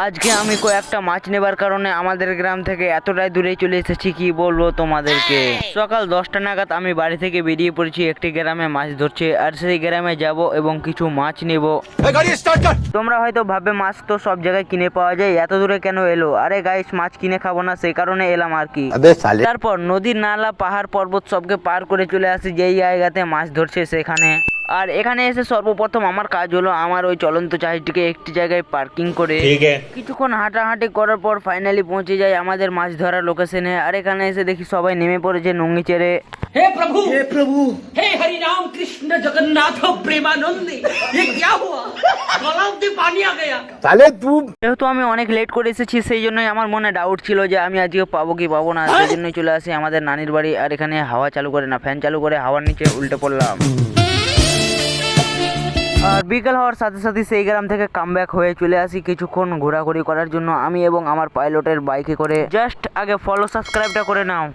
আজকে আমি কয়েকটা মাছ নেবার কারণে আমাদের গ্রাম থেকে এতটাই দূরে চলে এসেছি কি বলবো তোমাদেরকে। সকাল 10টা নাগাদ আমি বাড়ি থেকে বেরিয়ে পড়েছি একটি গ্রামে মাছ ধরছে, আর সেই গ্রামে যাব এবং কিছু মাছ নেব। তোমরা হয়তো ভাববে মাছ তো সব জায়গায় কিনে পাওয়া যায়, এত দূরে কেন এলো? আরে গাইস, মাছ কিনে খাবো না সেই কারণে এলাম আর কি। তারপর নদী নালা পাহাড় পর্বত সবকে পার করে চলে আসি যেই জায়গাতে মাছ ধরছে সেখানে। আর এখানে এসে সর্বপ্রথম আমার কাজ হলো আমার ওই চলন্ত জাহাজটিকে একটি জায়গায় পার্কিং করে কিছুক্ষণ হাঁটাহাঁটি করার পর ফাইনালি পৌঁছে যাই আমাদের মাছ ধরার লোকেশনে। আর এখানে এসে দেখি সবাই নেমে পড়েছে নঙ্গি চেড়ে। हे प्रभु हे हरि राम कृष्ण जगन्नाथ प्रेमानंद ये क्या हुआ गलाव में पानी आ गया। যেহেতু আমি অনেক লেট করে এসেছি সেই জন্যই আমার মনে ডাউট ছিল যে আমি আজকে পাবো কি পাবো না, সেই জন্যই চলে আসি আমাদের নানির বাড়ি। আর এখানে হাওয়া চালু করে না, ফ্যান চালু করে হাওয়ার নিচে উল্টে পড়লাম। আর বিকেল হওয়ার সাথে সাথে সেই গ্রাম থেকে কামব্যাক হয়ে চলে আসি কিছুক্ষণ ঘোরাঘুরি করার জন্য আমি এবং আমার পাইলটের বাইকে করে। জাস্ট আগে ফলো সাবস্ক্রাইবটা করে নাও।